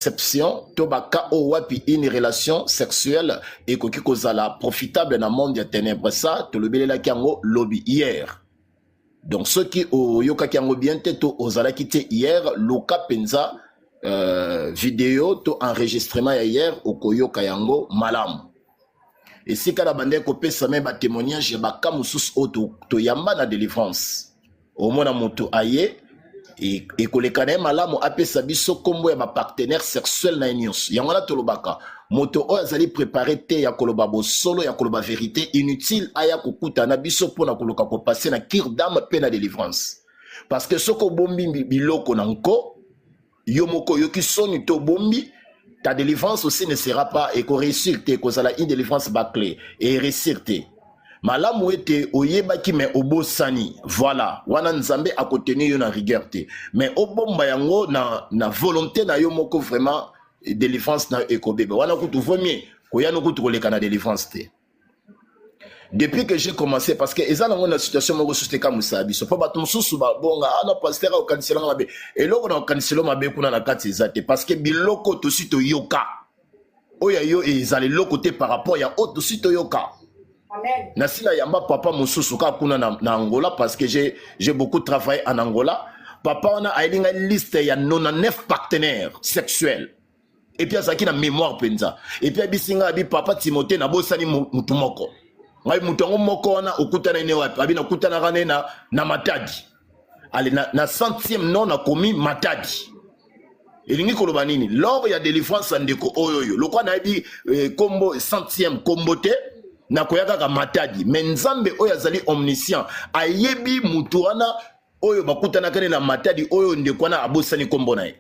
exception tobaka owapi une relation sexuelle et koki kozala profitable na monde ya ténèbres ça to lobelela kiango lobby hier. Donc ceux qui oyoka kiango bien te to ozala kite hier loka penza vidéo to enregistrement ya hier okoyoka yango malamu. Et si kala bande ko pesa même ba témoignage ba kamusus auto to yamba na délivrance. Au mona moto aye et kolekana malamu apesa biso kombo ya ba partenaire sexuel na nyos. Yangola tolobaka moto o azali préparer te ya koloba bo solo ya koloba vérité inutile aya kokuta na biso pona koloka ko passer na cure d'âme pe na délivrance. Parce que soko bombi biloko na nko yomoko yoki soni to bombi ta délivrance aussi ne sera pas et qu'on réussir te kozala une délivrance bâclée et réussir te malamu ete oyebaki mais obosani voilà wana nzambe a kontenu yo na rigueur te mais obomba yango na volonté na yo moko vraiment délivrance na ekobebe wana kutu vomie koyano kutu koleka na délivrance te. Depuis que j'ai commencé, parce que ils ont une situation où je suis comme ça, ils sont pas battus sous bon, on a passé au cancellement mabe, et là on a cancelé mabe qu'on a la carte exacte, parce que biloko tout suite yoka, oya yo ils allaient le côté par rapport ya autre suite yoka. Amen. Nasila yamba papa mususuka kuna na Angola parce que j'ai beaucoup travaillé en Angola. Papa on a une liste ya 99 partenaires sexuels. Et puis ça qui na mémoire penza. Et puis bisinga abi papa Timothée na bosani mutumoko. Ngai mutongo moko wana okutana ine wapi abi na kutana rane na Matadi. Ale na centième non na komi Matadi. Elingi koloba nini lors ya délivrance ndeko oyoyo lokwa na bi kombo centième kombote na koyaka ka Matadi mais nzambe oyo azali omniscient ayebi mutu wana oyo bakutana kane na Matadi oyo ndeko wana abosani kombo na ye.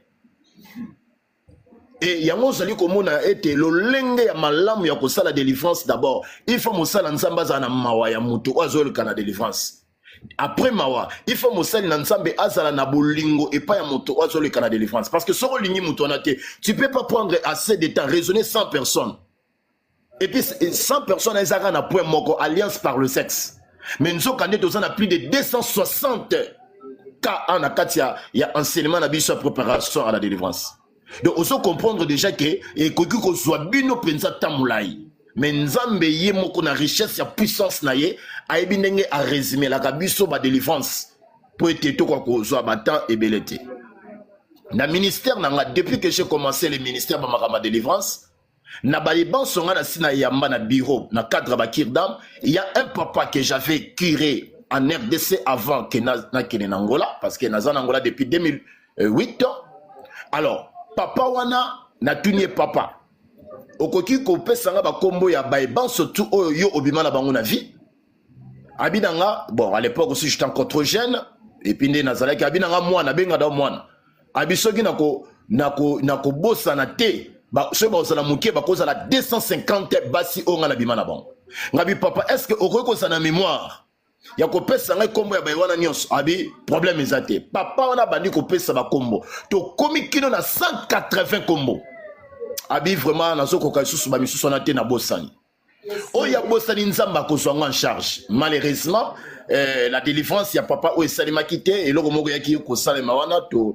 Et yango zali komona ete lolenge ya malamu ya kosala délivrance d'abord il faut mosala nzamba za na mawa ya mutu azol kana délivrance après mawa il faut mosala na nzambe azala na bolingo et pas ya mutu azol kana délivrance parce que soko lingi mutu na te tu peux pas prendre assez de temps raisonner 100 personnes et puis 100 personnes ezaka na point moko alliance par le sexe mais nous quand on a plus de 260 cas en akatia ya enseignement na biso préparation à la délivrance. Donc, on peut comprendre déjà que et que soit bino pensa tamulai. Mais nzambe ye moko na richesse ya puissance na ye a ebinenge a résumer la kabiso ba délivrance pour être to quoi ko soit batan et belete. Na ministère na depuis que j'ai commencé le ministère ba makama délivrance na baliban songa na sina yamba na bureau na cadre ba kirdam il y a un papa que j'avais curé en RDC avant que na kene Angola parce que na Angola depuis 2008. Alors papa wana na tunie papa okoki ko pesanga ba kombo ya baiban surtout oyo yo obima na bango na vie abinanga bon à l'époque aussi j'étais encore trop jeune et puis ndé nazalaki abinanga mwana benga da mwana abisoki nako bossa na te ba so ba osala mukie ba kozala 250 basi onga na bima na bango ngabi papa est-ce que okoki ko sana mémoire ya ko pesa ngai kombo ya baywana nyos abi problème ezate papa wana bandi ko pesa ba kombo to komi kino na 180 kombo abi vraiment na zoko ka susu ba misusu na te na bosani o ya bosani nzamba ko zwa en charge malheureusement la délivrance ya papa o esalima kité et loko moko yaki ko salema wana to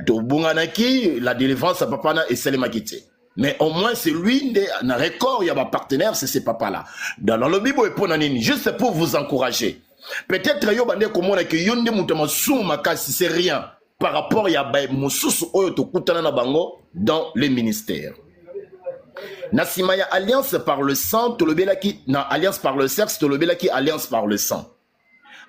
bunganaki la délivrance ya papa na esalima kité. Mais au moins c'est lui un record, il y a un partenaire, c'est ces papas-là. Dans le Bible, juste pour vous encourager. Peut-être que yonde mutama souma kasi c'est rien par rapport à mususu oyo to kutana na bango dans le ministère. Nasimaya alliance par le sang, to le belaki na alliance par le sexe, to le belaki alliance par le sang.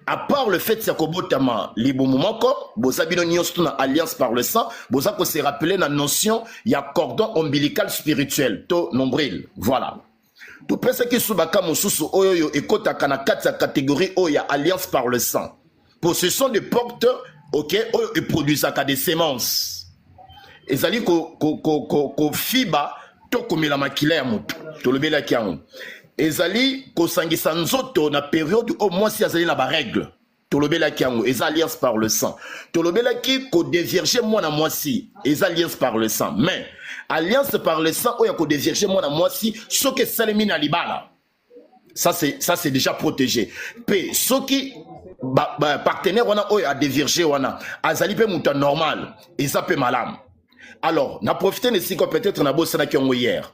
À part le fait que libumumoko, bozabino nyos na alliance par le sang, bozako se rappeler la notion ya cordon ombilical spirituel, to nombril. Voilà. Tout pense que subaka mususu oyo ekota kana kata catégorie oya alliance par le sang. Possession de portes, ok, oyo et produisent des semences. Ezali ko fiba to komela makila ya mutu. To le bela kiango. Ezali kosangisa nzoto na période au moins si azali na ba règle tolobela kiango ez alliance par le sang tolobela ki ko dévierger moi na moi si ez alliance par le sang mais alliance par le sang oya ko dévierger moi na moi si soke salemi na libala ça c'est déjà protégé pe soki partenaire wana oya dévierger wana azali pe muta normal eza pe malam Alors, na profité de si peut-être na bossa na kiongo hier.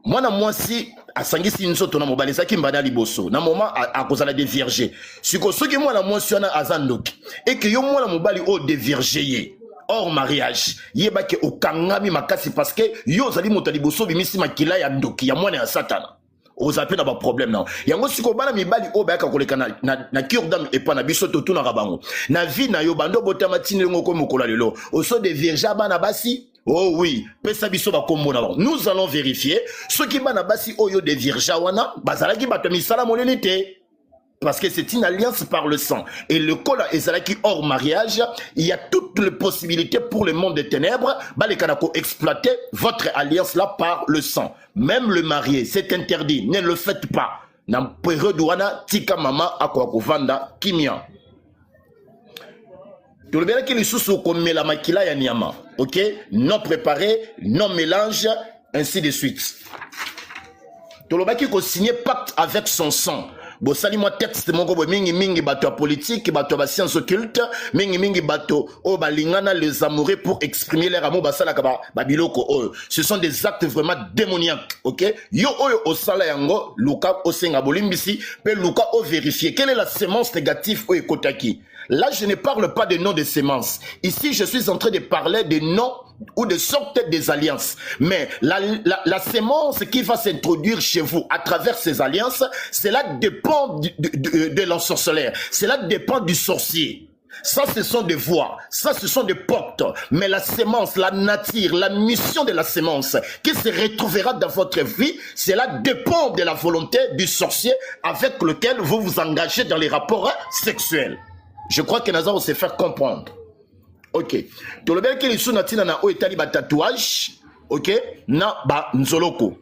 Moi na moi si asangisi nzoto na mobali saki mbana liboso na moment a kozala de vierge. Siko soki moi na moi siona azandoki et que yo moi na mobali o de vierge hors mariage yeba ke okangami makasi parce que yo zali moto liboso bimisi makila ya ndoki ya mwana ya satana. Ozape na ba problème na. Yango siko bana mibali o ba ka koleka na cure d'âme et pas na biso to na rabango. Na vie na yo bando botama tine ngoko mokola lelo. Oso de vierge bana basi. Oh oui, nous allons vérifier ce qui va basi oyo de virjawana, bazalaki batomi salamonelite. Parce que c'est une alliance par le sang. Et le col ezalaki hors mariage, il y a toutes les possibilités pour le monde des ténèbres, balekanako exploiter votre alliance là par le sang. Même le marié, c'est interdit, ne le faites pas. Na période wana tika mama akwakovanda kimia. Tu le verras que les sous comme la makila ya niama, ok? Non préparé, non mélange, ainsi de suite. Tu le verras qu'il a signé pacte avec son sang. Bon, sali moi texte mon gobo mingi bato politique, bato ba sciences occultes, mingi bato o balingana les amoureux pour exprimer leur amour basala kaba babiloko o. Ce sont des actes vraiment démoniaques, ok? Yo oyo o sala yango, Luka o senga bolimbisi, pe Luka o vérifier quelle est la sémence négative o ekotaki. Là, je ne parle pas de noms de sémences. Ici, je suis en train de parler de noms ou de sortes des alliances. Mais la sémence qui va s'introduire chez vous à travers ces alliances, cela dépend de l'ensorcelaire. Cela dépend du sorcier. Ça, ce sont des voies. Ça, ce sont des portes. Mais la sémence, la nature, la mission de la sémence qui se retrouvera dans votre vie, cela dépend de la volonté du sorcier avec lequel vous vous engagez dans les rapports sexuels. Je crois que Nazar sait faire comprendre. Ok. Tout le bien que les sous natina na o etali ba tatouage, ok, na ba nzoloko.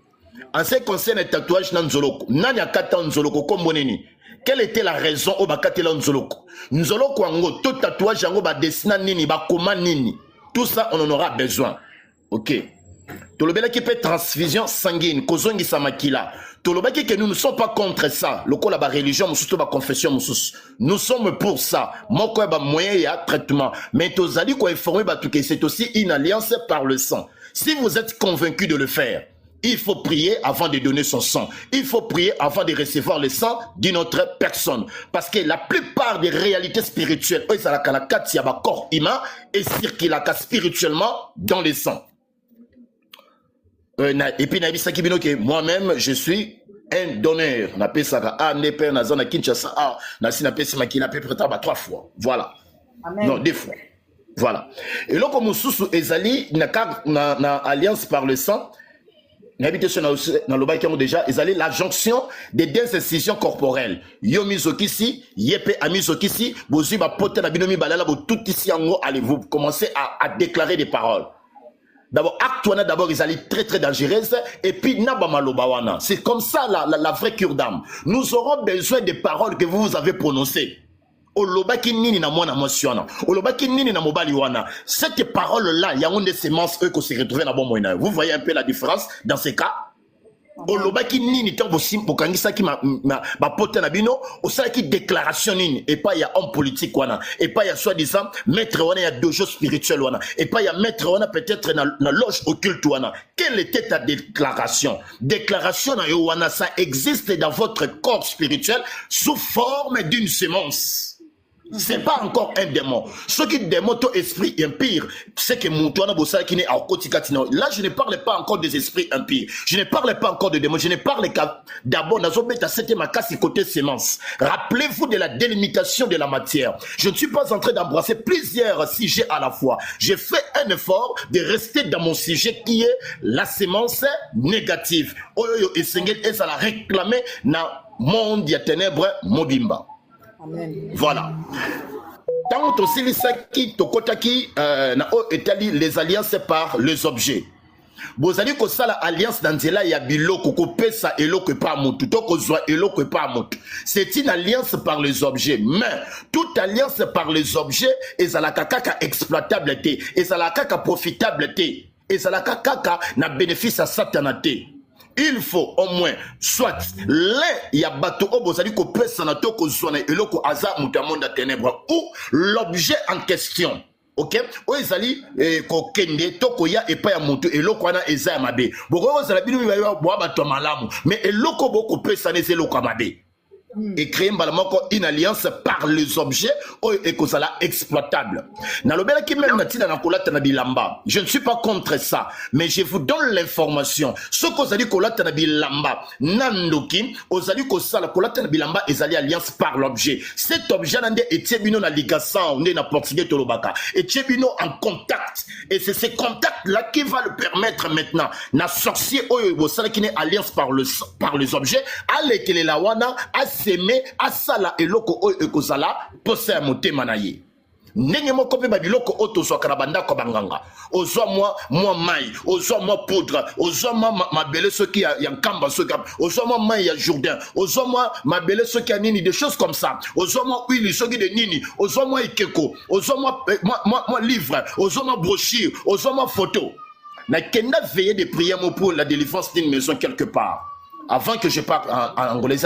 En ce qui concerne le tatouage na nzoloko, nani akata nzoloko comme boneni. Quelle était la raison au bakatela nzoloko? Nzoloko ango tout tatouage ango ba desina nini ba koma nini. Tout ça on en aura besoin. Ok. Tout le bien qui peut transfusion sanguine, kozongi samakila. Tolobaki que nous ne sommes pas contre ça. Le coup la religion, la confession, nous sommes pour ça. Mon quoi ba moyen y a traitement. Mais tozali quoi informer que c'est aussi une alliance par le sang. Si vous êtes convaincu de le faire, il faut prier avant de donner son sang. Il faut prier avant de recevoir le sang d'une autre personne. Parce que la plupart des réalités spirituelles, ça la kalakati ya corps humain et circulent spirituellement dans le sang. Et puis moi-même je suis un donneur. Na pesa a ne père na zona Kinshasa a na sina pesa makina pe preta ba 3 fois. Voilà. Amen. Non, 2 fois. Voilà. Et là comme susu ezali na alliance par le sang, n'habitation na loba qui ont déjà ezali la jonction des deux incisions corporelles. Yo misokisi, yepe amisokisi, bozi ba pote na binomi balala bo tout ici en haut, allez vous commencer à déclarer des paroles. D'abord, acte d'abord, ils allaient très très dangereuse. Et puis, nabamalobawana. C'est comme ça la vraie cure d'âme. Nous aurons besoin des paroles que vous avez prononcées. Olobaki nini na mwana mosiona. Olobaki nini na mobali wana. Cette parole-là, il y a une des sémences eux qui se retrouvent dans bon moyen. Vous voyez un peu la différence dans ces cas? Olobaki nini tant sim pour kangisa ki ma pote na bino osala ki déclaration nini et pas il y a homme politique wana et pas il y a soi-disant maître wana il y a dojo spirituel wana et pas il y a maître wana peut-être na loge occulte wana. Quelle était ta déclaration? Déclaration na yo wana, ça existe dans votre corps spirituel sous forme d'une sémence. C'est pas encore un démon. Ce qui démon ton esprit impire, c'est que mon toit bossa qui n'est à kotikatino. Là, je ne parle pas encore des esprits impires. Je ne parle pas encore de démons. Je ne parle qu'à d'abord dans un c'était ma casse côté sémence. Rappelez-vous de la délimitation de la matière. Je ne suis pas en train d'embrasser plusieurs sujets à la fois. J'ai fait un effort de rester dans mon sujet qui est la sémence négative. Oyo et Sengel et ça la réclamer na monde ya ténèbres mobimba. Amen. Voilà. Tant que aussi qui tokotaki na o etali les alliances par les objets. Bozali ko sala alliance dans nzela ya biloko ko pesa eloko pa mutu to ko zwa eloko pa mutu. C'est une alliance par les objets. Mais toute alliance par les objets ezalaka kaka exploitable te, ezalaka kaka profitable te, ezalaka kaka na bénéfice à satanate. Il faut au moins soit l'un ya bato obozali ko pesa na to ko zona eloko aza mutamonda ténèbres ou l'objet en question. ok oyo ezali kokende to koya epai ya moto eloko wana eza ya mabe bokoki kozala bino boya bato ya malamu mais eloko bokopesana eza eloko ya mabe et créer une alliance par les objets et que ça exploitable. Je ne suis pas contre ça, mais je vous donne l'information. Ce que vous avez dit bilamba, nandoki, vous avez dit ça la bilamba et alliance par l'objet. Cet objet est tibino na ligasan, on est na portugais tolobaka, et tibino en contact. Et c'est ce contact là qui va le permettre maintenant. Na sorcier oyo qui est alliance par les objets, allez que les lawana s'aimer à sala eloko oyo ekozala posa ya motema na ye ndenge moko pe babiloko oto so karabanda ko banganga ozwa moi mai ozwa moi poudre ozwa moi mabele soki ya nkamba soki ozwa moi mai ya Jourdain ozwa moi mabele soki ya nini des choses comme ça ozwa moi huile soki de nini ozwa moi ikeko ozwa moi livre ozwa moi brochure ozwa moi photo na kenda veiller de prier pour la délivrance d'une maison quelque part. Avant que je parte en angolais,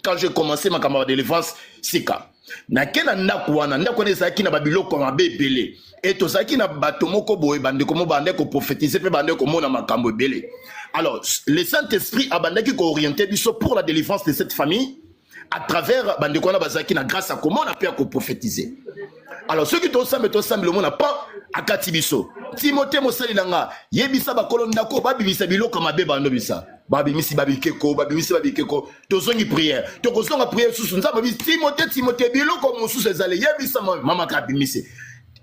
quand j'ai commencé ma camarade de délivrance, sika. Na kena ndakwana ezaki na babiloko mabe ebele. Et tozaki na bato moko boye bande komo bande ko prophétiser pe bande ko mona makambo ebele. Alors, le Saint-Esprit a bandaki ko orienter biso pour la délivrance de cette famille à travers bande kona bazaki na grâce à comment on a pu ko prophétiser. Alors, ceux qui t'osam le monde n'a pas akati biso. Timothée mosali nanga yebisa bakolo ndako babimisa biloko mabe bando bisa. Babimisi babikeko tozongi prière tokozonga prière susu nzamba bi Timothée biloko mosusu ezale yebisa mama kabimisi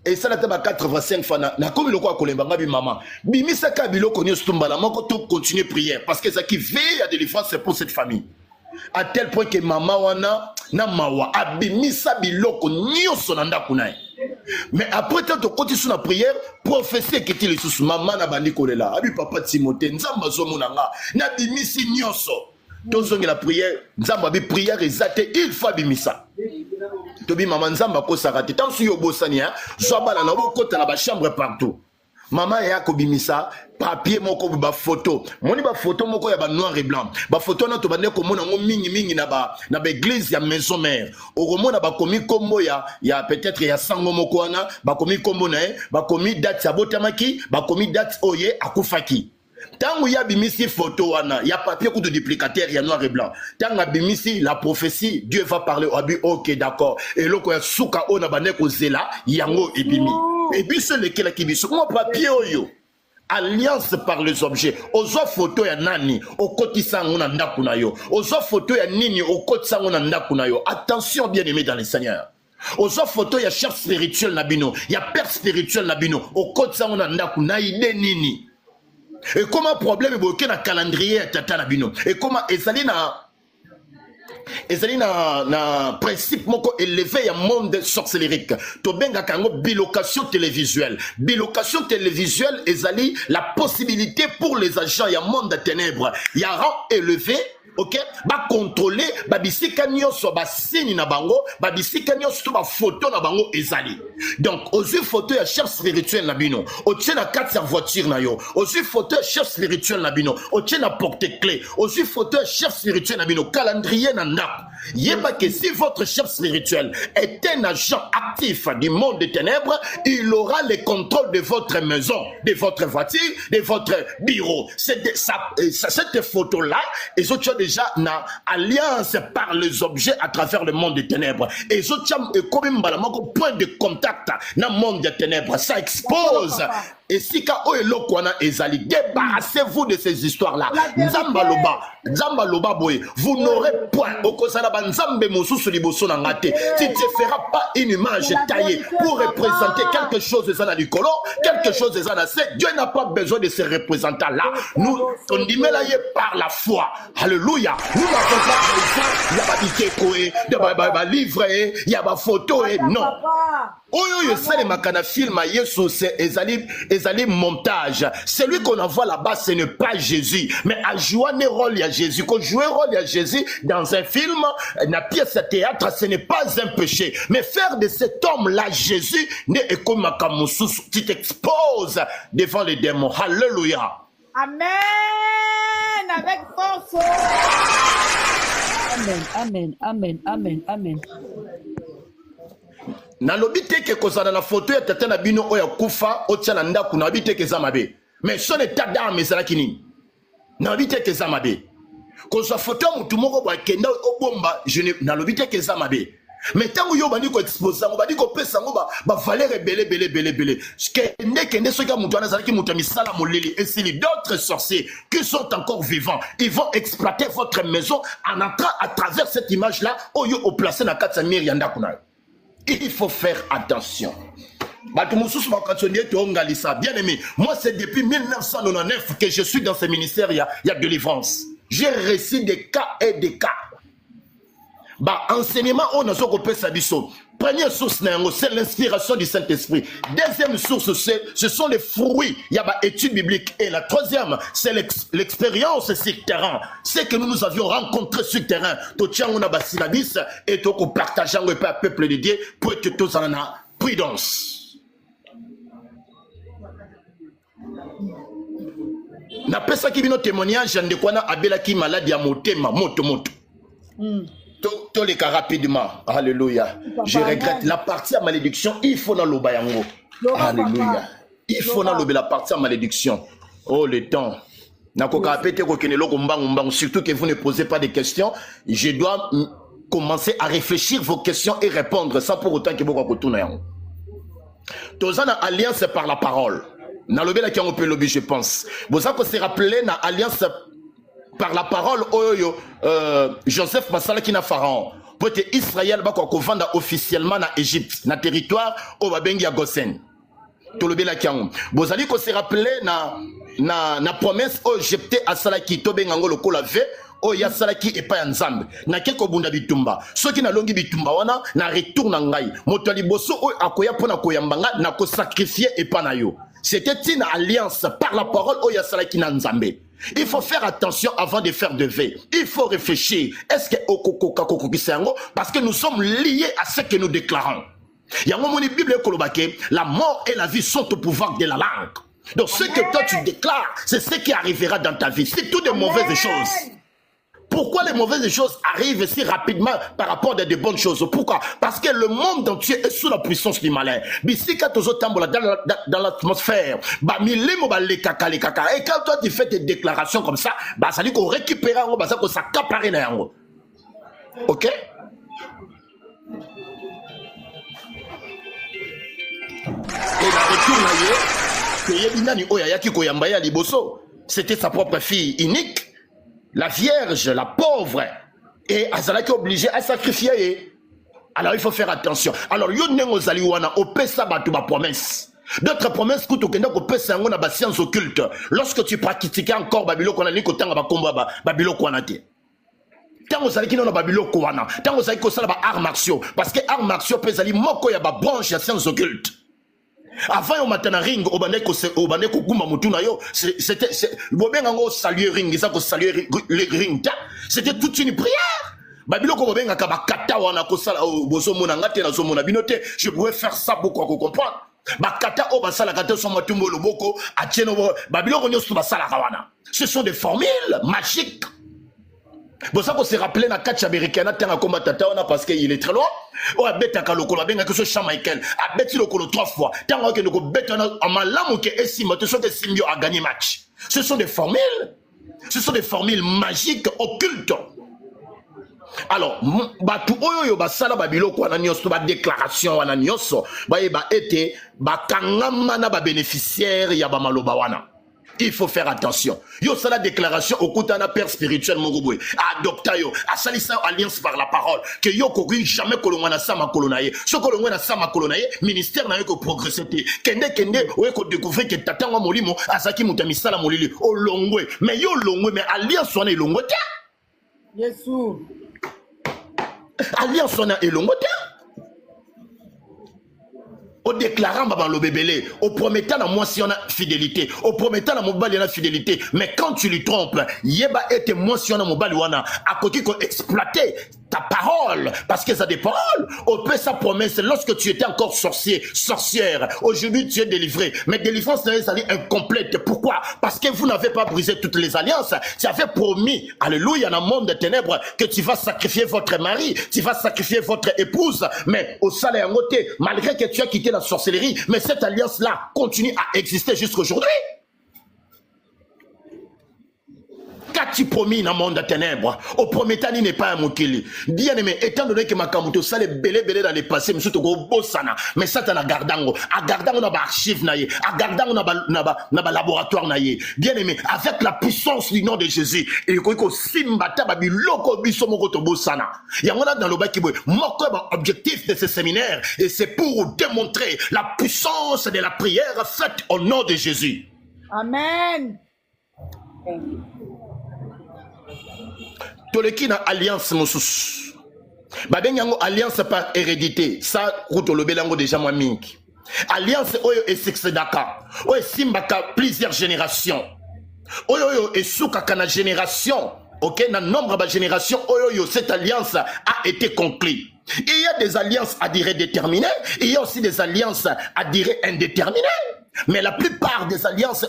et ça la taba 85 fois na komi loko akolemba ngabi mama bimisa ka biloko nyo stumbala moko to continuer prière parce que ça qui veille à délivrance c'est pour cette famille à tel point que mama wana na mawa abimisa biloko nyo sonanda kunai. Mais après tant que tu la prière, prophétie qui est sous maman na bandi kolela. Abi papa Timothée, nzamba zo monanga, na bimisi nyonso. Tozongi la prière, nzamba bi prière ezate, il faut bimisa. Tobi maman nzamba ko sarate, tant su yo bosania, zwabala na bokota na ba chambre partout. Maman ya ko bimisa, papier moko ba photo. Moni ba photo moko ya ba noir et blanc. Ba photo na to bande ko mona ngo mingi na ba église ya maison mère. O mona ba komi kombo ya peut-être ya sango moko wana, ba komi kombo na ba komi date ya botamaki, ba komi date oye akufaki. Tango ya bimisi photo wana, ya papier coup de duplicateur ya noir et blanc. Tango bimisi la prophétie, Dieu va parler abi OK d'accord. Et loko ya suka ona bande ko zela yango ebimi. Et puis c'est lequel qui biso moi papier oyo. Alliance par les objets. Ozo photo ya nani okotisa ngona ndaku na yo. Ozo photo ya nini okotisa ngona ndaku na yo. Attention bien aimé dans le Seigneur. Ozo photo ya chef spirituel na bino, ya père spirituel na bino okotisa ngona ndaku na ide nini. Et comment problème est na calendrier tata na bino. Et comment ezali na principe moko élevé ya monde sorcellerique to benga kango bilocation télévisuelle ezali la possibilité pour les agents ya monde de ténèbres ya rang élevé. Ok, ba contrôler ba bisika nyonso ba signe na bango ba bisika nyonso ba photo na bango ezali. Donc aux yeux photo ya chef spirituel na bino o tient na carte ya voiture na yo aux yeux photo ya chef spirituel na bino o tient na porte-clés aux yeux photo ya chef spirituel na bino calendrier na ndako yeba que si votre chef spirituel est un agent actif du monde des ténèbres il aura le contrôle de votre maison de votre voiture de votre bureau. C'est cette photo là et autres déjà na alliance par les objets à travers le monde des ténèbres et autres comme point de contact na monde des ténèbres ça expose. Et si ka o eloko wana ezali, débarrassez-vous de ces histoires-là. Nzamba loba boy, vous n'aurez point okozala ba nzambe mosusu liboso na ngate. Tu ne feras pas une image taillée pour représenter quelque chose de ça dans le colon, quelque chose de ça dans c'est. Dieu n'a pas besoin de ces représentants-là. Nous on dit mais là par la foi. Alléluia. Nous n'avons pas besoin il y a pas ikeko de ba livre il y a ba photo non. Oyo sale makana film Yesu c'est ezali montage. Celui qu'on envoie là-bas ce n'est pas Jésus mais à jouer un rôle à Jésus. Qu'on joue un rôle à Jésus dans un film, une pièce de théâtre, ce n'est pas un péché. Mais faire de cet homme-là Jésus n'est comme un kamousous. Tu t'exposes devant les démons. Alléluia. Amen. Avec force. Amen, amen, amen, amen, amen. nalobi te ke kozala na photo ya tata na bino oyo akufa otia na ndako nalobi te ke eza mabe mais son état d'âme ezalaki nini nalobi te ke eza mabe kozwa photo ya motu moko bakenda obomba nalobi te ke eza mabe mais ntango yo bandi koexpose yango bandi kopesa yango bavaleur ebele kende soki ya motu wana ezalaki moto ya misala moleli esili d'autres sorciers qui sont encore vivants ils vont exploiter votre maison en entrant à travers cette image là oyo oplace na kati ya mire ya ndako na yo. Il faut faire attention. Bien aimé, moi c'est depuis 1999 que je suis dans ce ministère, il y a délivrance. J'ai reçu des cas et des cas. Enseignement, on a première source, c'est l'inspiration du Saint-Esprit. Deuxième source, ce sont les fruits. Il y a étude biblique. Et la troisième, c'est l'expérience sur terrain. C'est que nous avions rencontré sur terrain. On a syllabis et on partage avec le peuple de Dieu pour être tous en prudence. Na pesa ki bino témoignage de quoi na abela ki maladie à motema moto. Tous les cas rapidement. Alléluia. Je regrette la partie à malédiction. Il faut dans l'obayango. Alléluia. Il faut dans la partie à malédiction. Oh, le temps. Surtout que vous ne posez pas de questions. Je dois commencer à réfléchir vos questions et répondre sans pour autant que vous retournez. Tous en alliance par la parole. Dans le bel qui on peut lobby, je pense. Vous avez se rappeler na alliance par la parole Joseph Masala qui na Pharaon pour que Israël va vendre officiellement na Égypte na territoire au babengi ya Gosen to le bela kiango bozali ko se rappeler na promesse au Jepté asalaki to bengango lokola ve o ya salaki epa ya nzambe na keko bunda bitumba soki na longi bitumba wana na retour na ngai moto liboso o akoya pona koyambanga na ko sacrifier epa na yo. C'était une alliance par la parole o ya salaki na nzambe. Il faut faire attention avant de faire de veille. Il faut réfléchir. Est-ce que parce que nous sommes liés à ce que nous déclarons. Il y a un moment où la Bible est la mort et la vie sont au pouvoir de la langue. Donc ce que toi tu déclares, c'est ce qui arrivera dans ta vie. C'est toutes de mauvaises choses. Pourquoi les mauvaises choses arrivent si rapidement par rapport à des bonnes choses? Pourquoi? Parce que le monde entier est sous la puissance du malin. Dans l'atmosphère, et quand toi tu fais tes déclarations comme ça, ça dit qu'on récupère, qu'on s'accapare. Ok? Et la retour, c'était sa propre fille unique. La vierge, la pauvre, et Azalaki obligé à sacrifier. Alors il faut faire attention. Alors yo nengo zaliwana opesa batu ba promesse. D'autres promesses que tu opesa ngo na ba science occulte. Lorsque tu pratiquais encore babilo kona ni kotanga ba komba babilo kwana te. Tango zalaki na babilo kwana. Tango zalaki ko sala ba arts martiaux parce que arts martiaux pezali moko ya ba branche ya science occulte. Avant au matin ring au bande ko gumba mutuna yo c'était bobenga ngo saluer ring ça ko saluer le ring c'était toute une prière babilo ko bobenga ka bakata wana ko sala boso mona ngate na so mona binote je pouvais faire ça beaucoup à comprendre bakata o basala kata so matumbo loboko atieno babilo ko nyoso basala kawana ce sont des formules magiques. Bon ça qu'on s'est rappelé na catch américain na tanga combat tata parce qu'il est très loin. O abeta ka lokolo benga que ce champ Michael abeti lokolo 3 fois. Tanga que nous beta en malamu que esima te so que Simbio a gagné match. Ce sont des formules. Ce sont des formules magiques occultes. Alors batu oyo basala babilo ko na nyoso ba déclaration wana nyoso ba eba ete ba kangama na ba bénéficiaire ya ba maloba wana. Il faut faire attention. Yo ça la déclaration au kutana père spirituel mongobwe. Adopta yo, a salisa alliance par la parole que yo ko jamais kolongwana sama kolonaye. Ce kolongwana sama kolonaye, ministère na yo ko progresser te. Kende o ko découvrir que tatanga molimo asaki mutamisala molili o longwe. Mais yo longwe mais alliance wana elongwe te. Yesu. Alliance wana elongwe te. Au déclarant le bébé, au promettant à moi si on a fidélité, au promettant à mon bali on a fidélité, mais quand tu lui trompes, yeba était moi si on a mon bali wana, à côté qu'on exploiter ta parole, parce que ça des paroles, on peut sa promesse lorsque tu étais encore sorcier, sorcière. Aujourd'hui, tu es délivré. Mais délivrance n'est pas incomplète. Pourquoi? Parce que vous n'avez pas brisé toutes les alliances. Tu avais promis, alléluia, dans le monde des ténèbres, que tu vas sacrifier votre mari, tu vas sacrifier votre épouse. Mais au salaire en côté, malgré que tu as quitté la sorcellerie, mais cette alliance-là continue à exister jusqu'aujourd'hui. Qu'as-tu promis dans le monde des ténèbres? Au premier temps, il n'est pas un mokili. Bien aimé, étant donné que ma kamuto, ça les belé dans les passés, mais surtout go bossana, mais ça t'en a gardango. À gardango, on a archive naïe. À gardango, on a laboratoire naïe. Bien aimé, avec la puissance du nom de Jésus, et que simbata babi loko biso moko to bossana. Il y a dans le bas qui veut. Mon objectif de ce séminaire, et c'est pour démontrer la puissance de la prière faite au nom de Jésus. Amen. Toleki na alliance mosusu. Babenyango alliance par hérédité. Ça, routolobelango déjà moi mingi. Alliance oyo et succédaka. Oyo simbaka plusieurs générations. Oyo et soukaka na génération. Ok, na nombre de générations, oyo cette alliance a été conclue. Il y a des alliances à durée déterminée. Il y a aussi des alliances à durée indéterminée. Mais la plupart des alliances,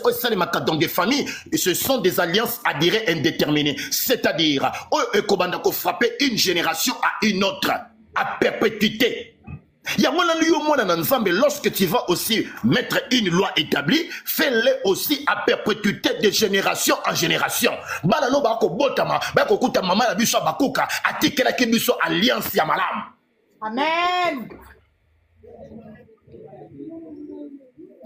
dans des familles, ce sont des alliances à durée indéterminée. C'est-à-dire, on frapper une génération à une autre, à perpétuité. Lorsque tu vas aussi mettre une loi établie, fais-le aussi à perpétuité de génération en génération. Amen.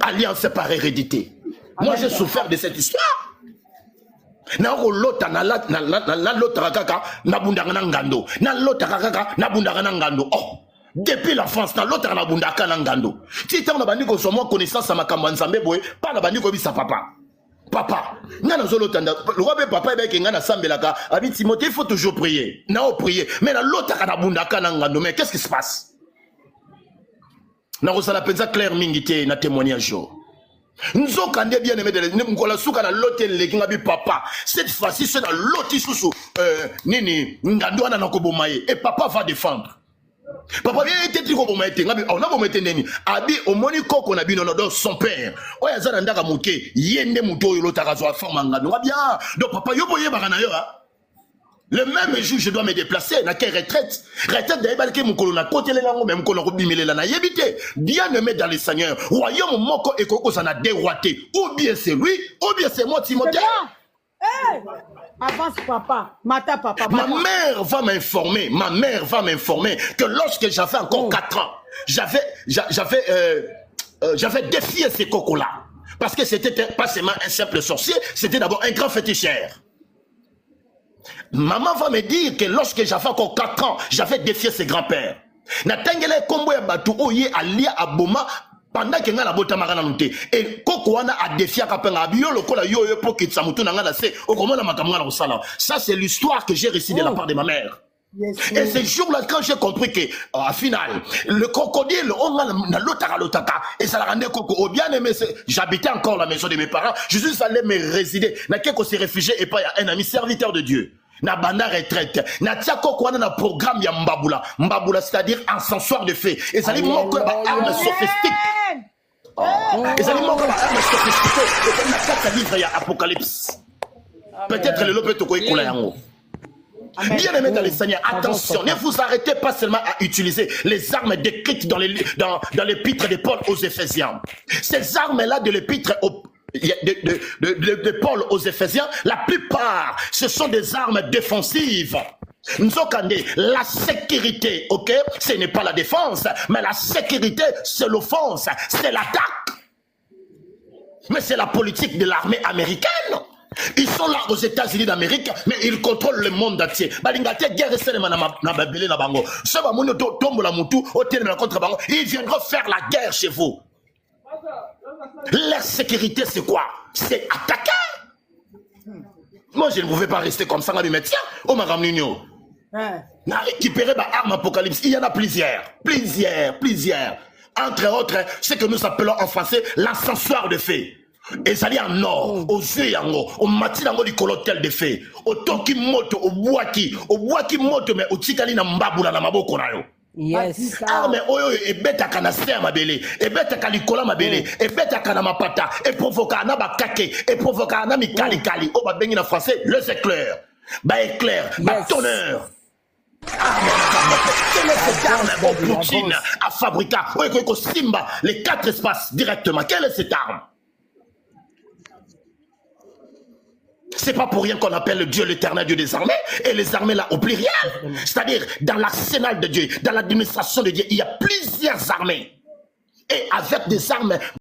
Alliance par hérédité. Moi, j'ai souffert de cette histoire. Na lota na lota kaka na bundanga na ngando. Na lota kaka na bundanga na ngando. Oh, depuis l'enfance na lota na bundaka na ngando. Si tu as bandiko so moi connaissance à makambo nzambe boy, pas na bandiko bisa papa. Papa, ngana zolota le roi papa ebe ke ngana sambelaka, abi Timothée, il faut toujours prier. Na o prier, mais na lota na bundaka na ngando, mais qu'est-ce qui se passe? Na rosala penza clair mingité na témoignage. Nous kande bien aimé de n'imkola souka na l'hôtel le kinga bi papa. Cette fois-ci c'est dans l'hôtel sous nini ngando na kobomaye et papa va défendre. Papa bien était triko bomaye te ngabi on a bomete neni abi omoni koko na bino do son père. Oya zana ndaka muke yende muto yo lotaka zo forme ngando bien. Donc papa yo boye bakana yo ha. Le même jour, je dois me déplacer. Na quelle retraite? Retraite d'ailleurs, mon colonel, côté les langues, même qu'on a oublié la naïveté. Bien aimé dans les seigneurs. Royaume moko et koko s'en a déroité. Ou bien c'est lui, ou bien c'est moi, Timothée. Hey! Avance, papa. Mata, papa. Ma mère va m'informer. Ma mère va m'informer que lorsque j'avais encore 4 ans, j'avais défié ces cocos-là. Parce que c'était pas seulement un simple sorcier, c'était d'abord un grand féticheur. Maman va me dire que lorsque j'avais encore 4 ans, j'avais défié ses grands-pères. Natangele kombo ya batu oye alia aboma pendant que ngana bota marana nute. Et koko wana a défié kapenga abiyo lokola yo yo po kitsa mutu na ngana se okomona makamwa na osala. Ça c'est l'histoire que j'ai reçue de la part de ma mère. Yes, et ce jour-là, quand j'ai compris que, à final, le crocodile, on a l'otaka, et ça l'a rendu coco. Oh, bien aimé, j'habitais encore la maison de mes parents. Je suis allé me résider. N'a qu'un s'est réfugié et pas un ami serviteur de Dieu. Na banda retraite. Na tia koko na programme ya Mbabula. Mbabula, c'est-à-dire encensoir de fées. Et ça dit, mon corps va arme sophistique. Et ça dit, mon corps va arme sophistiquée. Et comme la 4 livres, il y a Apocalypse. Peut-être le lopé toko écoula yango. Bien aimé dans les seigneurs, attention, ne vous arrêtez pas seulement à utiliser les armes décrites dans l'épître de Paul aux Éphésiens. Ces armes-là de l'épître de Paul aux Éphésiens, la plupart, ce sont des armes défensives. Nzokande, la sécurité, ok, ce n'est pas la défense, mais la sécurité, c'est l'offense, c'est l'attaque. Mais c'est la politique de l'armée américaine. Ils sont là aux États-Unis d'Amérique, mais ils contrôlent le monde entier. Ils viendront faire la guerre chez vous. Leur sécurité, c'est quoi? C'est attaquer. Moi, je ne pouvais pas rester comme ça. Mais tiens, on m'a ramené. On a récupéré ma arme Apocalypse. Il y en a plusieurs. Entre autres, ce que nous appelons en français l'encensoir de fées. ezali en or ozwi yango omati yango likolo tel de fait otoki moto obwaki moto mais otikali na mbabula na maboko na yo. Yes. Arme oyo ebetaka na se ya mabele ebetaka likolo ya mabele ebetaka na mapata eprovoka na bakake eprovoka na mikalikali oyo babengi na français les éclairs baéclair batonneur. Quelle est cette arme au Poutine à fabriquer oyo simba les 4 espaces directement? Quelle est cette arme? C'est pas pour rien qu'on appelle le Dieu l'éternel Dieu des armées, et les armées là au pluriel. C'est-à-dire, dans l'arsenal de Dieu, dans l'administration de Dieu, il y a plusieurs armées. Et avec des armes